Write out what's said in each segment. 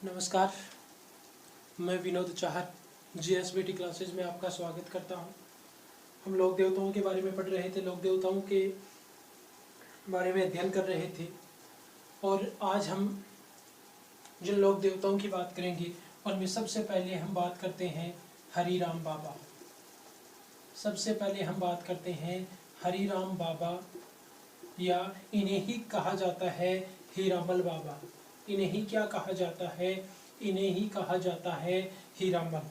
नमस्कार, मैं विनोद चाहर जीएसबीटी क्लासेज में आपका स्वागत करता हूं। हम लोक देवताओं के बारे में पढ़ रहे थे, लोक देवताओं के बारे में अध्ययन कर रहे थे और आज हम जिन लोक देवताओं की बात करेंगे उनमें सबसे पहले हम बात करते हैं हरिराम बाबा। सबसे पहले हम बात करते हैं हरिराम बाबा, या इन्हें ही कहा जाता है हीरामल बाबा। इन्हें ही क्या कहा जाता है? इन्हें ही कहा जाता है हीरामल।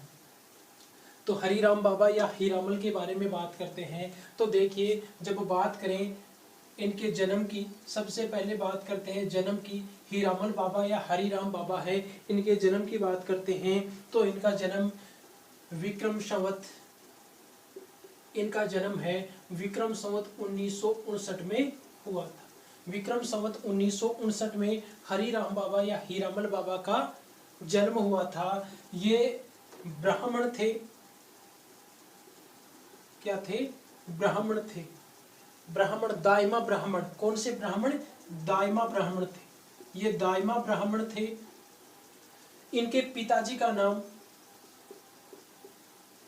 तो हरिराम बाबा या हीरामल के बारे में बात करते हैं। तो देखिए, जब बात करें इनके जन्म की, सबसे पहले बात करते हैं जन्म की। हीरामल बाबा या हरिराम बाबा है, इनके जन्म की बात करते हैं तो इनका जन्म विक्रम संवत, इनका जन्म है विक्रम संवत 1959 में हुआ था। विक्रम संवत 1959 में हरिराम बाबा या हीरामल बाबा का जन्म हुआ था। ये ब्राह्मण थे। क्या थे? ब्राह्मण थे। ब्राह्मण, दाइमा ब्राह्मण। कौन से ब्राह्मण? दाइमा ब्राह्मण थे। ये दाइमा ब्राह्मण थे। इनके पिताजी का नाम,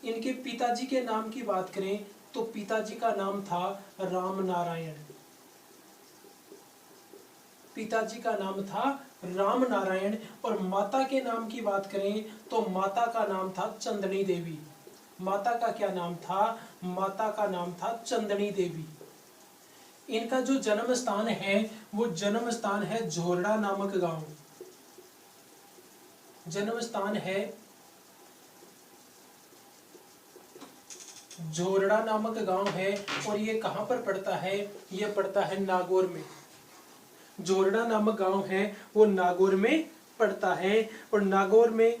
इनके पिताजी के नाम की बात करें तो पिताजी का नाम था राम नारायण। पिताजी का नाम था राम नारायण। और माता के नाम की बात करें तो माता का नाम था चंदनी देवी। माता का क्या नाम था? माता का नाम था चंदनी देवी। इनका जो जन्म स्थान है वो जन्म स्थान है झोरड़ा नामक गांव। जन्म स्थान है झोरड़ा नामक गांव है। और ये कहां पर पड़ता है? ये पड़ता है नागौर में। झोरड़ा नामक गांव है वो नागौर में पड़ता है। और नागौर में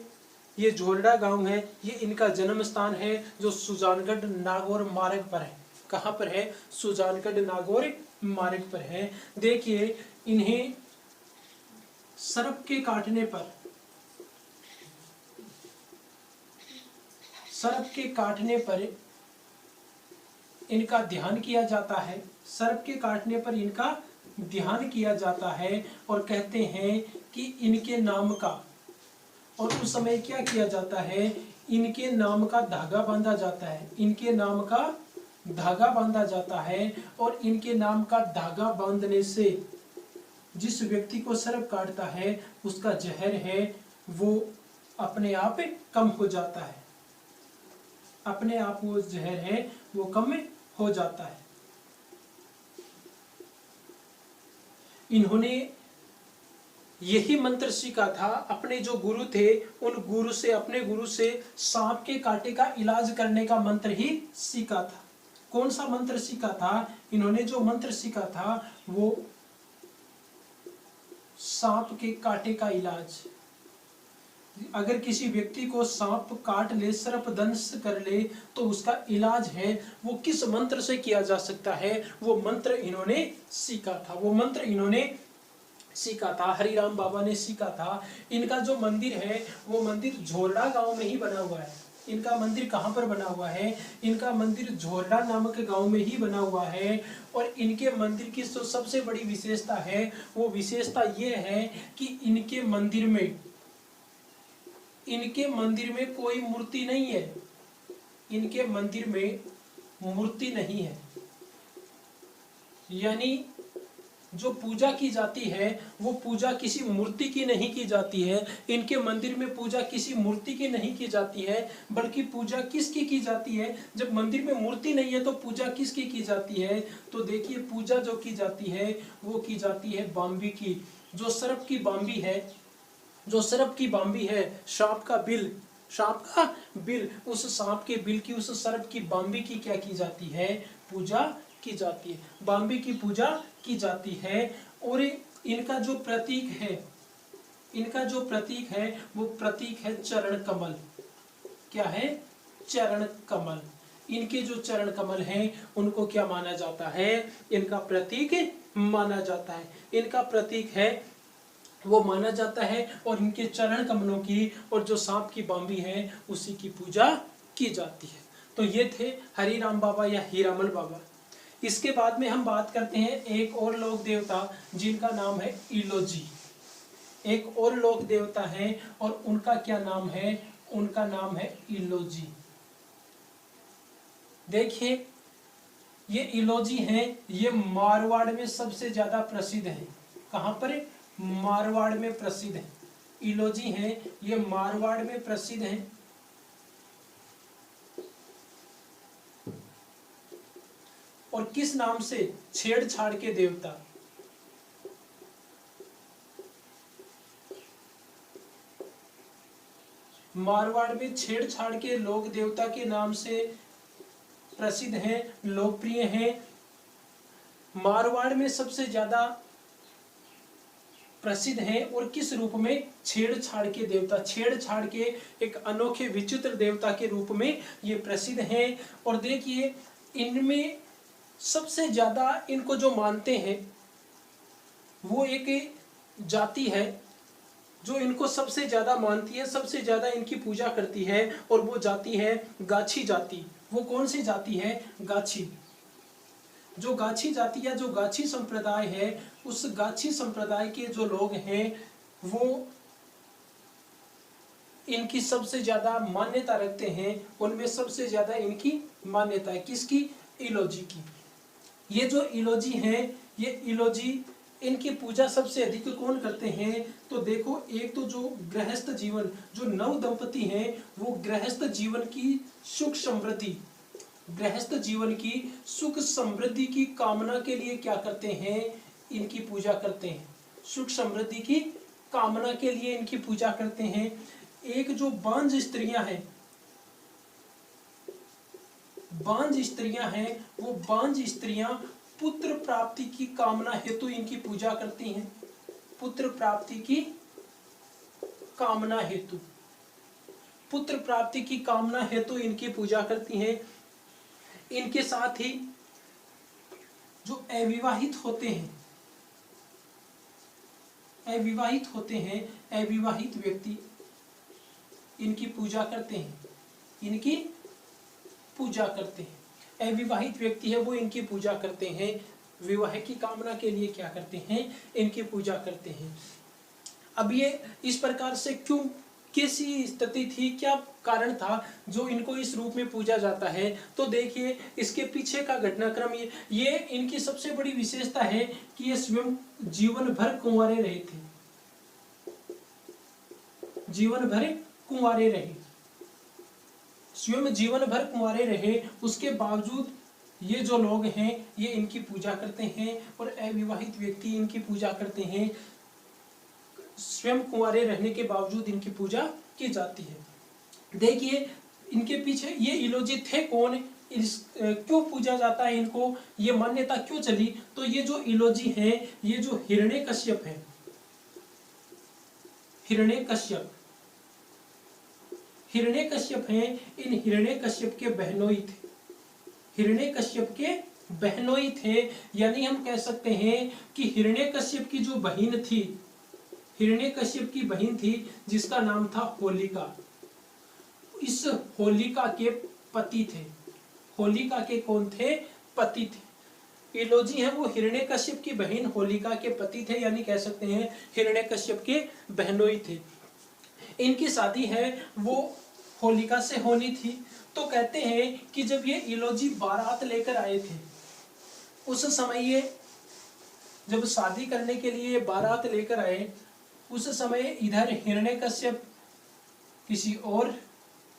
ये झोरड़ा गांव है, ये इनका जन्म स्थान है जो सुजानगढ़ नागौर मार्ग पर है। कहां पर है? सुजानगढ़ नागौर मार्ग पर है। देखिए, इन्हें सर्प के काटने पर, सर्प के काटने पर इनका ध्यान किया जाता है। सर्प के काटने पर इनका ध्यान किया जाता है और कहते हैं कि इनके नाम का, और उस समय क्या किया जाता है? इनके नाम का धागा बांधा जाता है। इनके नाम का धागा बांधा जाता है और इनके नाम का धागा बांधने से जिस व्यक्ति को सर्प काटता है उसका जहर है वो अपने आप कम हो जाता है। अपने आप वो जहर है वो कम हो जाता है। इन्होंने यही मंत्र सीखा था। अपने जो गुरु थे उन गुरु से, अपने गुरु से सांप के कांटे का इलाज करने का मंत्र ही सीखा था। कौन सा मंत्र सीखा था? इन्होंने जो मंत्र सीखा था वो सांप के कांटे का इलाज। अगर किसी व्यक्ति को सांप काट ले, सर्प दंश कर ले, तो उसका इलाज है वो किस मंत्र से किया जा सकता है, वो मंत्र इन्होंने सीखा था। वो मंत्र इन्होंने सीखा था, हरिराम बाबा ने सीखा था। इनका जो मंदिर है वो मंदिर झोरड़ा गांव में ही बना हुआ है। इनका मंदिर कहां पर बना हुआ है? इनका मंदिर झोरड़ा नामक गांव में ही बना हुआ है। और इनके मंदिर की जो सबसे बड़ी विशेषता है वो विशेषता ये है कि इनके मंदिर में कोई मूर्ति नहीं है। इनके मंदिर में मूर्ति नहीं है, यानी जो पूजा की जाती है वो पूजा किसी मूर्ति की नहीं की जाती है। इनके मंदिर में पूजा किसी मूर्ति की नहीं की जाती है, बल्कि पूजा किसकी की जाती है? जब मंदिर में मूर्ति नहीं है तो पूजा किसकी की जाती है? तो देखिए, पूजा जो की जाती है वो की जाती है बाम्बी की। जो सर्प की बाम्बी है, जो सर्प की बाम्बी है, सांप का बिल, सांप का बिल, उस सांप के बिल की, उस सर्प की बाम्बी की क्या की जाती है? पूजा की जाती है। बाम्बी की पूजा की जाती है। और इनका जो प्रतीक है, इनका जो प्रतीक है वो प्रतीक है चरण कमल। क्या है? चरण कमल। इनके जो चरण कमल हैं उनको क्या माना जाता है? इनका प्रतीक माना जाता है। इनका प्रतीक है वो माना जाता है। और इनके चरण कमलों की और जो सांप की बाम्बी है उसी की पूजा की जाती है। तो ये थे हरिराम बाबा या हीरामल बाबा। इसके बाद में हम बात करते हैं एक और लोक देवता जिनका नाम है इलोजी। एक और लोक देवता है और उनका क्या नाम है, उनका नाम है इलोजी। देखिए ये इलोजी हैं, ये मारवाड़ में सबसे ज्यादा प्रसिद्ध है। कहां पर? मारवाड़ में प्रसिद्ध है। इलोजी हैं, ये मारवाड़ में प्रसिद्ध हैं। और किस नाम से? छेड़छाड़ के देवता। मारवाड़ में छेड़छाड़ के लोक देवता के नाम से प्रसिद्ध हैं, लोकप्रिय हैं। मारवाड़ में सबसे ज्यादा प्रसिद्ध हैं और किस रूप में? छेड़छाड़ के देवता, छेड़छाड़ के एक अनोखे विचित्र देवता के रूप में ये प्रसिद्ध हैं। और देखिए इनमें सबसे ज्यादा इनको जो मानते हैं वो एक जाति है जो इनको सबसे ज्यादा मानती है, सबसे ज्यादा इनकी पूजा करती है, और वो जाति है गाछी जाति। वो कौन सी जाति है? गाछी। जो गाछी जाति या जो गाछी संप्रदाय है, उस गाछी संप्रदाय के जो लोग हैं वो इनकी सबसे ज्यादा मान्यता रखते हैं। उनमें सबसे ज्यादा इनकी मान्यता है किसकी? इलोजी की। ये जो इलोजी हैं, ये इलोजी, इनकी पूजा सबसे अधिक कौन करते हैं? तो देखो एक तो जो गृहस्थ जीवन, जो नव दंपति हैं, वो गृहस्थ जीवन की सुख समृद्धि, गृहस्थ जीवन की सुख समृद्धि की कामना के लिए क्या करते हैं? इनकी पूजा करते हैं। सुख समृद्धि की कामना के लिए इनकी पूजा करते हैं। एक जो बांझ स्त्रियां हैं, बांझ स्त्रियां हैं, वो बांझ स्त्रियां पुत्र प्राप्ति की कामना हेतु इनकी पूजा करती हैं। पुत्र प्राप्ति की कामना हेतु, पुत्र प्राप्ति की कामना हेतु इनकी पूजा करती हैं। इनके साथ ही जो अविवाहित होते हैं, अविवाहित होते हैं, अविवाहित व्यक्ति इनकी पूजा करते हैं, इनकी पूजा करते हैं। अविवाहित व्यक्ति है वो इनकी पूजा करते हैं। विवाह की कामना के लिए क्या करते हैं? इनकी पूजा करते हैं। अब ये इस प्रकार से क्यों, कैसी स्थिति थी, क्या कारण था जो इनको इस रूप में पूजा जाता है? तो देखिए इसके पीछे का घटनाक्रम ये इनकी सबसे बड़ी विशेषता है कि ये स्वयं जीवन भर कुंवारे रहे थे, जीवन भर कुंवारे रहे, स्वयं जीवन भर कुंवारे रहे। उसके बावजूद ये जो लोग हैं ये इनकी पूजा करते हैं और अविवाहित व्यक्ति इनकी पूजा करते हैं। स्वयं कुंवारे रहने के बावजूद इनकी पूजा की जाती है। देखिए इनके पीछे ये इलोजी थे कौन, क्यों पूजा जाता है इनको, ये मान्यता क्यों चली? तो ये जो इलोजी हैं, ये जो हिरण्यकश्यप है, हिरण्यकश्यप, हिरण्यकश्यप हैं, इन हिरण्यकश्यप के बहनोई थे, हिरण्यकश्यप के बहनोई थे। यानी हम कह सकते हैं कि हिरण्यकश्यप की जो बहन थी, हिरण्यकश्यप की बहन थी जिसका नाम था होलिका, इस होलिका के पति थे। होलिका के कौन थे? पति थे। इलोजी है वो हिरण्यकश्यप की बहन होलिका के पति थे, यानी कह सकते हैं हिरण्यकश्यप के बहनोई थे। इनकी शादी है वो होलिका से होनी थी। तो कहते हैं कि जब ये इलोजी बारात लेकर आए थे, उस समय ये जब शादी करने के लिए बारात लेकर आए, उस समय इधर हिरण्यकश्यप किसी और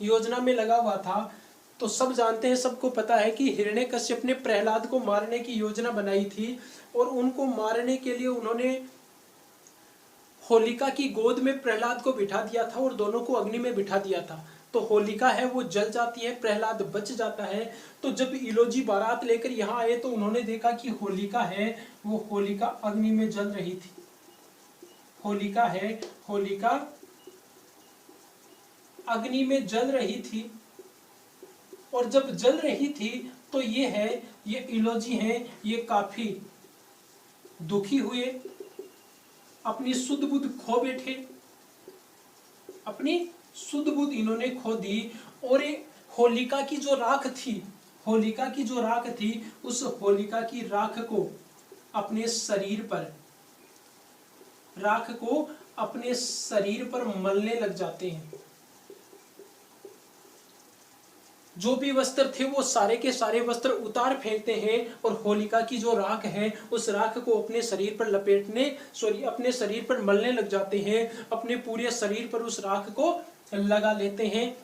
योजना में लगा हुआ था। तो सब जानते हैं, सबको पता है कि हिरण्यकश्यप ने प्रहलाद को मारने की योजना बनाई थी और उनको मारने के लिए उन्होंने होलिका की गोद में प्रहलाद को बिठा दिया था और दोनों को अग्नि में बिठा दिया था। तो होलिका है वो जल जाती है, प्रहलाद बच जाता है। तो जब इलोजी बारात लेकर यहाँ आए तो उन्होंने देखा कि होलिका है वो होलिका अग्नि में जल रही थी। होलिका है, होलिका अग्नि में जल रही थी। और जब जल रही थी तो ये इलोजी हैं, ये काफी दुखी हुए, अपनी सुध बुध खो बैठे, अपनी सुध बुध इन्होंने खो दी। और होलिका की जो राख थी, होलिका की जो राख थी, उस होलिका की राख को अपने शरीर पर, राख को अपने शरीर पर मलने लग जाते हैं। जो भी वस्त्र थे वो सारे के सारे वस्त्र उतार फेंकते हैं और होलिका की जो राख है उस राख को अपने शरीर पर अपने शरीर पर मलने लग जाते हैं, अपने पूरे शरीर पर उस राख को लगा लेते हैं।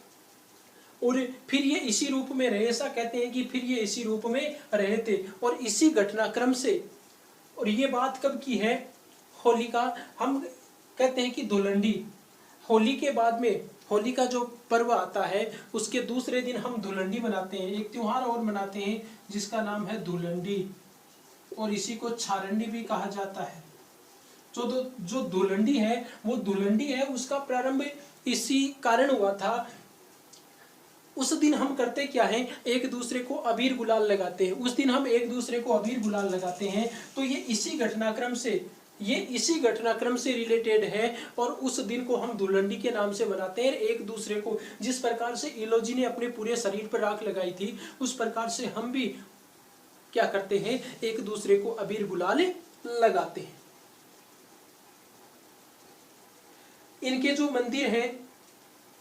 और फिर ये इसी रूप में रहे, ऐसा कहते हैं कि फिर ये इसी रूप में रहे थे। और इसी घटनाक्रम से, और ये बात कब की है, होलिका, हम कहते हैं कि धुलंडी, होली के बाद में होली का जो पर्व आता है उसके दूसरे दिन हम धुलंडी मनाते हैं। एक त्योहार और मनाते हैं जिसका नाम है धुलंडी, और इसी को छारंडी भी कहा जाता है। जो धुलंडी है वो धुलंडी है, उसका प्रारंभ इसी कारण हुआ था। उस दिन हम करते क्या है, एक दूसरे को अबीर गुलाल लगाते हैं। उस दिन हम एक दूसरे को अबीर गुलाल लगाते हैं। तो ये इसी घटनाक्रम से रिलेटेड है, और उस दिन को हम धुलंडी के नाम से मनाते हैं। एक दूसरे को, जिस प्रकार से इलोजी ने अपने पूरे शरीर पर राख लगाई थी, उस प्रकार से हम भी क्या करते हैं, एक दूसरे को अबीर गुलाल लगाते हैं। इनके जो मंदिर हैं,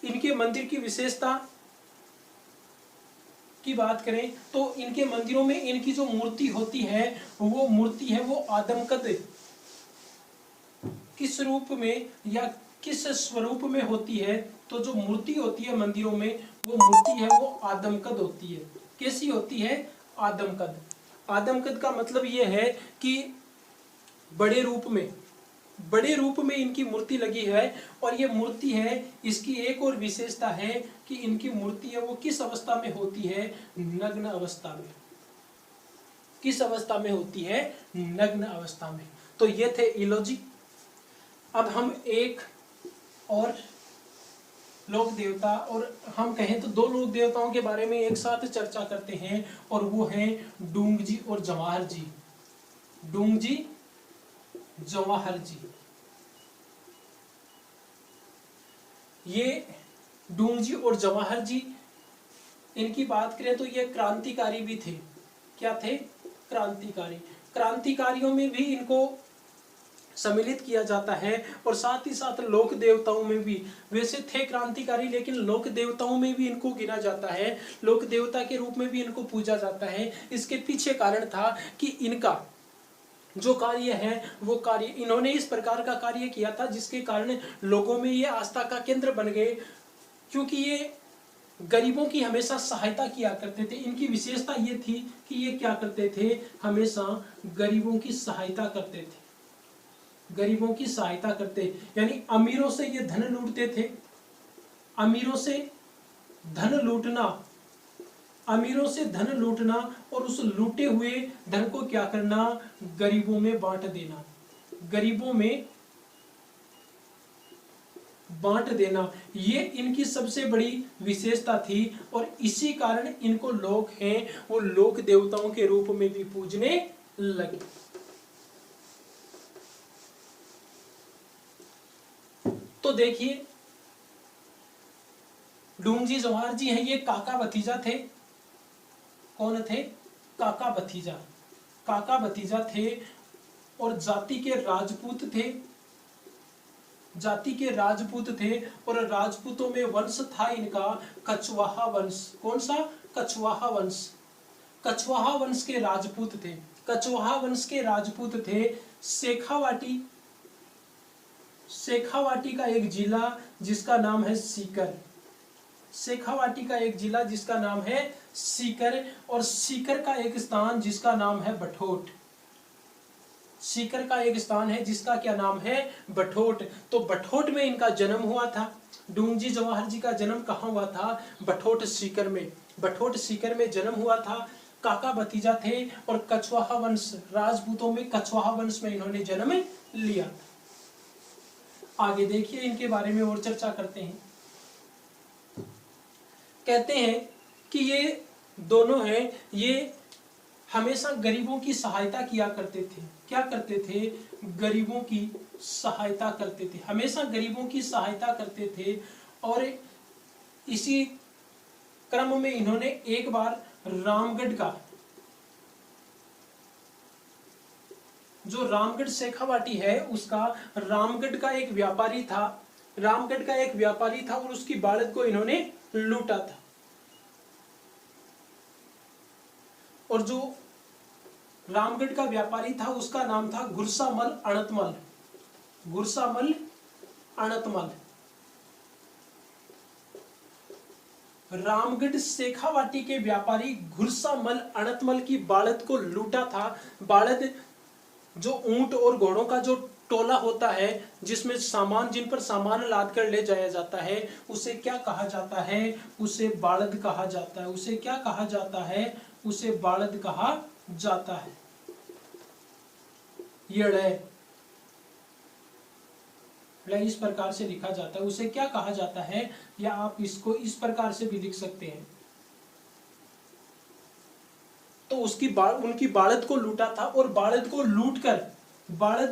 इनके मंदिर की विशेषता की बात करें तो इनके मंदिरों में इनकी जो मूर्ति होती है वो आदमकद किस रूप में या किस स्वरूप में होती है। तो जो मूर्ति होती है मंदिरों में, वो मूर्ति है वो आदमकद होती है। कैसी होती है, आदमकद। आदमकद का मतलब ये है कि बड़े रूप में इनकी मूर्ति लगी है। और ये मूर्ति है, इसकी एक और विशेषता है कि इनकी मूर्ति है वो किस अवस्था में होती है, नग्न अवस्था में। किस अवस्था में होती है, नग्न अवस्था में। तो ये थे इलोजी। अब हम एक और लोक देवता, और हम कहें तो दो लोक देवताओं के बारे में एक साथ चर्चा करते हैं, और वो हैं डूंगजी और जवाहर जी। डूंगजी, जवाहर जी। ये डूंगजी और जवाहर जी, इनकी बात करें तो ये क्रांतिकारी भी थे। क्या थे, क्रांतिकारी। क्रांतिकारियों में भी इनको सम्मिलित किया जाता है, और साथ ही साथ लोक देवताओं में भी। वैसे थे क्रांतिकारी, लेकिन लोक देवताओं में भी इनको गिना जाता है, लोक देवता के रूप में भी इनको पूजा जाता है। इसके पीछे कारण था कि इनका जो कार्य है वो कार्य, इन्होंने इस प्रकार का कार्य किया था जिसके कारण लोगों में ये आस्था का केंद्र बन गए, क्योंकि ये गरीबों की हमेशा सहायता किया करते थे। इनकी विशेषता ये थी कि ये क्या करते थे, हमेशा गरीबों की सहायता करते थे। गरीबों की सहायता करते, यानी अमीरों से ये धन लूटते थे। अमीरों से धन लूटना और उस लूटे हुए धन को क्या करना, गरीबों में बांट देना। गरीबों में बांट देना, ये इनकी सबसे बड़ी विशेषता थी। और इसी कारण इनको लोग हैं वो लोक देवताओं के रूप में भी पूजने लगे। तो देखिए, डूंगजी जवाहर जी हैं, ये काका भतीजा थे। कौन थे, काका भतीजा। काका भतीजा थे और जाति के राजपूत थे। और राजपूतों में वंश था इनका कछवाहा वंश। कौन सा, कछवाहा वंश। कछवाहा वंश के राजपूत थे। शेखावाटी का एक जिला जिसका नाम है सीकर। और सीकर का एक स्थान जिसका नाम है बठोट। सीकर का एक स्थान है जिसका क्या नाम है, बठोट। तो बठोट में इनका जन्म हुआ था। डूंगजी जवाहर जी का जन्म कहाँ हुआ था, बठोट सीकर में। बठोट सीकर में जन्म हुआ था। काका भतीजा थे और कछवाहा वंश, राजपूतों में कछवाहा वंश में इन्होंने जन्म लिया। आगे देखिए, इनके बारे में और चर्चा करते हैं। कहते हैं कि ये दोनों हैं, ये हमेशा गरीबों की सहायता किया करते थे। क्या करते थे, गरीबों की सहायता करते थे, हमेशा गरीबों की सहायता करते थे। और इसी क्रम में इन्होंने एक बार जो रामगढ़ शेखावाटी है उसका, रामगढ़ का एक व्यापारी था, रामगढ़ का एक व्यापारी था और उसकी बाड़द को इन्होंने लूटा था। और जो रामगढ़ का व्यापारी था उसका नाम था गुरसामल अणतमल, गुरसामल अणतमल। रामगढ़ शेखावाटी के व्यापारी गुरसामल अणतमल की बाड़द को लूटा था। बाड़द जो ऊंट और घोड़ों का जो टोला होता है जिसमें सामान, जिन पर सामान लाद कर ले जाया जाता है, उसे क्या कहा जाता है? उसे बाड़द कहा जाता है। उसे क्या कहा जाता है? उसे बाड़द कहा जाता है। ये इस प्रकार से लिखा जाता है। उसे क्या कहा जाता है? या आप इसको इस प्रकार से भी लिख सकते हैं। तो उनकी बाड़द को लूटा था और बाड़द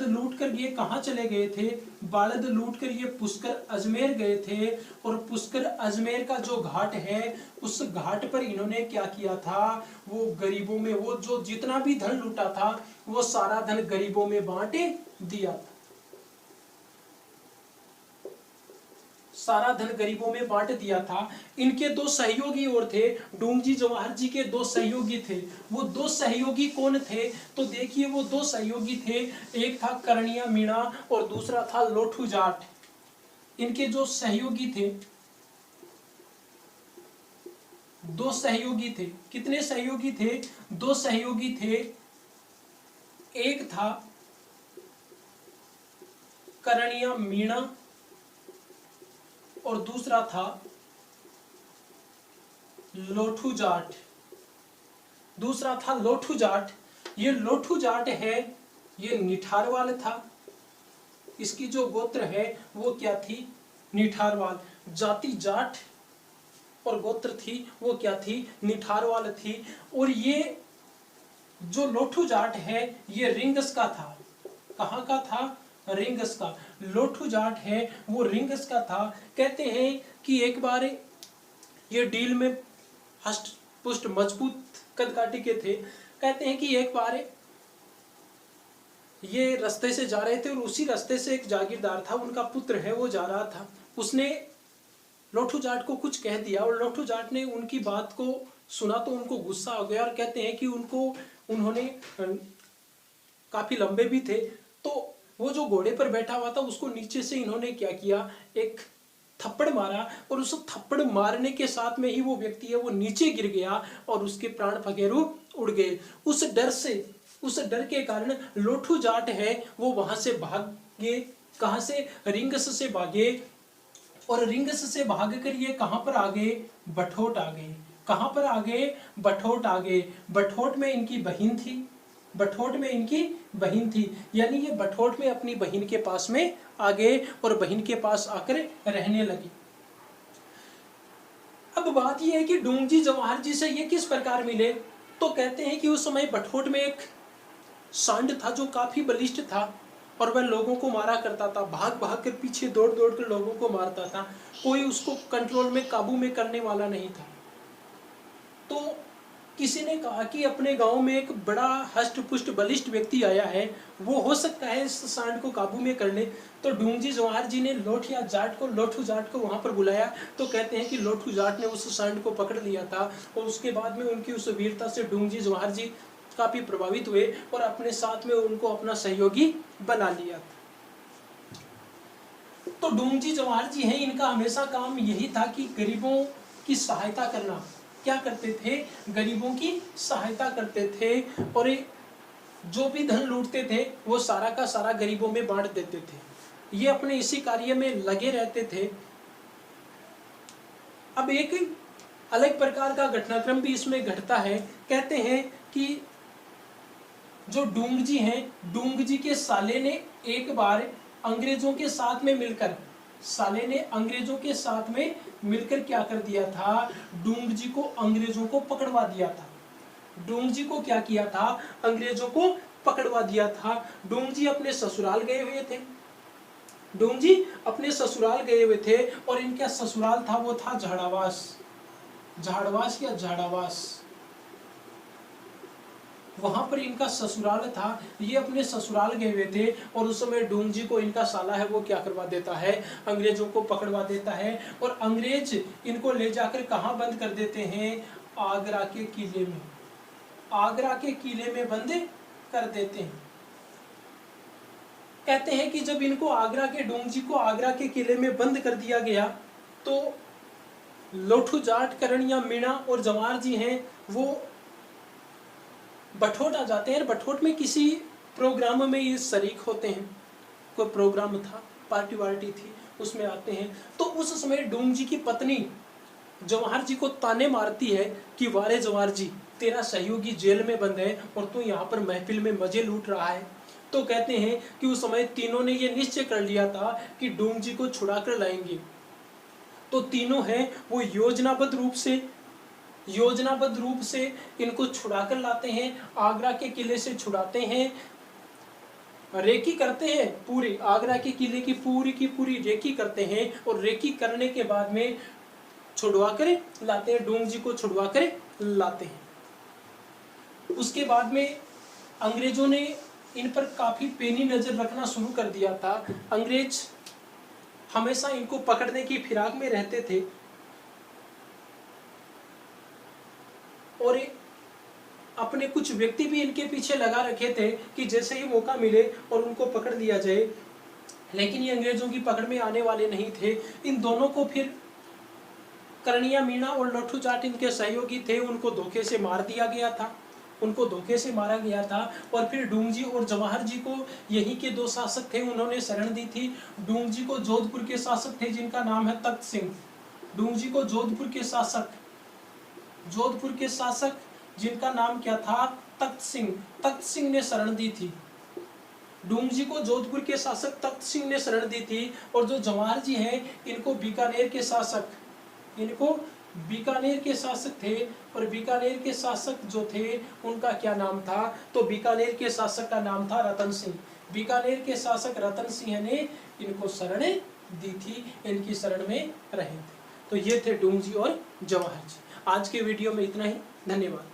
लूट कर ये कहाँ चले गए थे? बाड़द लूट कर ये पुष्कर अजमेर गए थे। और पुष्कर अजमेर का जो घाट है, उस घाट पर इन्होंने क्या किया था? वो गरीबों में, वो जो जितना भी धन लूटा था वो सारा धन गरीबों में बांट दिया था। सारा धन गरीबों में बांट दिया था। इनके दो सहयोगी और थे, डूंगजी जवाहर जी के दो सहयोगी थे। वो दो सहयोगी कौन थे? तो देखिए वो दो सहयोगी थे, एक था करनिया मीणा और दूसरा था लोठू जाट। इनके जो सहयोगी थे, दो सहयोगी थे। कितने सहयोगी थे? दो सहयोगी थे। एक था करनिया मीणा और दूसरा था लोठू जाट। दूसरा था लोठू जाट। ये लोठू जाट है, ये निठारवाल था। इसकी जो गोत्र है वो क्या थी? निठारवाल। जाति जाट और गोत्र थी वो क्या थी? निठारवाल थी। और ये जो लोठू जाट है ये रिंगस का था। कहाँ का था? रिंगस का। लोठू जाट है वो रिंगस का था। कहते हैं कि एक बार ये डील में हष्ट पुष्ट मजबूत कदकाठी के थे। कहते हैं कि एक बार ये रास्ते से जा रहे थे और उसी रास्ते से एक जागीरदार था, उनका पुत्र है, वो जा रहा था। उसने लोठू जाट को कुछ कह दिया और लोठू जाट ने उनकी बात को सुना तो उनको गुस्सा हो गया। और कहते हैं कि उन्होंने काफी लंबे भी थे, तो वो जो घोड़े पर बैठा हुआ था उसको नीचे से इन्होंने क्या किया? एक थप्पड़ मारा। और उस थप्पड़ मारने के साथ में ही वो व्यक्ति है वो नीचे गिर गया और उसके प्राण फगेरू उड़ गए। उस डर के कारण लोठू जाट है वो वहां से भागे। कहां से? रिंगस से भागे। और रिंगस से भाग कर ये कहां पर आ गए? बठोट आ गए। कहां पर आ गए? बठोट आ गए। बठोट में इनकी बहन थी। बठोट में इनकी बहन थी, यानी ये बठोट में अपनी बहन के पास में आ गए और बहन के पास आकर रहने लगे। अब बात यह है कि डूंगजी जवाहर जी से ये किस प्रकार मिले? तो कहते हैं कि उस समय बठोट में एक सांड था जो काफी बलिष्ठ था और वह लोगों को मारा करता था। भाग भाग कर पीछे दौड़ दौड़ कर लोगों को मारता था। कोई उसको कंट्रोल में, काबू में करने वाला नहीं था। तो किसी ने कहा कि अपने गांव में एक बड़ा हष्ट पुष्ट बलिष्ठ व्यक्ति आया है, वो हो सकता है इस सांड को काबू में कर ले। तो डूंगजी जवाहर जी ने लोठू जाट को वहां पर बुलाया। तो कहते हैं कि लोठू जाट ने उस सांड को पकड़ लिया था और उसके बाद में उनकी उस वीरता से डूंगजी जवाहर जी काफी प्रभावित हुए और अपने साथ में उनको अपना सहयोगी बना लिया। तो डूंगजी जवाहर जी हैं, इनका हमेशा काम यही था कि गरीबों की सहायता करना। क्या करते थे? गरीबों की सहायता करते थे और जो भी धन लूटते थे वो सारा का सारा गरीबों में बांट देते थे। ये अपने इसी कार्य में लगे रहते थे। अब एक अलग प्रकार का घटनाक्रम भी इसमें घटता है। कहते हैं कि जो डूंगजी हैं, डूंगजी के साले ने एक बार अंग्रेजों के साथ में मिलकर क्या कर दिया था? डूंगजी को अंग्रेजों को पकड़वा दिया था। डूंगजी को क्या किया था? अंग्रेजों को पकड़वा दिया था। डूंगजी अपने ससुराल गए हुए थे और इनका ससुराल था वो था झाड़ावास या झाड़ावास। वहां पर इनका ससुराल था। ये अपने ससुराल गए हुए थे और उस समय डूंग जी को इनका साला है वो क्या करवा देता है, अंग्रेजों को पकड़वा देता है और अंग्रेज इनको ले जाकर कहाँ बंद कर देते हैं, आगरा के किले में। आगरा के किले में बंद कर देते हैं। कहते हैं कि जब इनको आगरा के, डूंग जी को आगरा के किले में बंद कर दिया गया तो लोठू जाट, करण या मीणा और जवाहर जी हैं वो बठोट आ जाते हैं। बठोट में किसी प्रोग्राम में ये शरीक होते हैं, कोई प्रोग्राम था, पार्टी वार्टी थी, उसमें आते हैं। तो उस समय डूंग जी की पत्नी जवाहर जी को ताने मारती है कि वारे जवाहर जी, तेरा सहयोगी जेल में बंद है और तू यहाँ पर महफिल में मजे लूट रहा है। तो कहते हैं कि उस समय तीनों ने ये निश्चय कर लिया था कि डूंग जी को छुड़ा कर लाएंगे। तो तीनों हैं वो योजनाबद्ध रूप से इनको छुड़ा कर लाते हैं, आगरा के किले से छुड़ाते हैं, रेकी करते हैं, पूरी आगरा के किले की पूरी रेकी करते हैं और रेकी करने के बाद में छुड़वा कर लाते हैं, डूंग जी को छुड़वा कर लाते हैं। उसके बाद में अंग्रेजों ने इन पर काफी पेनी नजर रखना शुरू कर दिया था। अंग्रेज हमेशा इनको पकड़ने की फिराक में रहते थे और अपने कुछ व्यक्ति भी इनके पीछे लगा रखे थे कि जैसे ही मौका मिले और उनको पकड़ लिया जाए। लेकिन ये अंग्रेजों की पकड़ में आने वाले नहीं थे। इन दोनों को फिर करणिया मीणा और लोठू जाट इनके सहयोगी थे, उनको धोखे से मार दिया गया था, उनको धोखे से मारा गया था। और फिर डूंग जी और जवाहर जी को यहीं के दो शासक थे, उन्होंने शरण दी थी। डूंग जी को जोधपुर के शासक थे जिनका नाम है तख्त सिंह। डूंग जी को जोधपुर के शासक जिनका नाम क्या था, तख्त सिंह ने शरण दी थी। डूंग जी को जोधपुर के शासक तख्त सिंह ने शरण दी थी। और जो जवाहर जी हैं इनको बीकानेर के शासक थे। और बीकानेर के शासक जो थे उनका क्या नाम था, तो बीकानेर के शासक का नाम था रतन सिंह। बीकानेर के शासक रतन सिंह ने इनको शरण दी थी, इनकी शरण में रहे थे। तो ये थे डूंग जी और जवाहर जी। आज के वीडियो में इतना ही, धन्यवाद।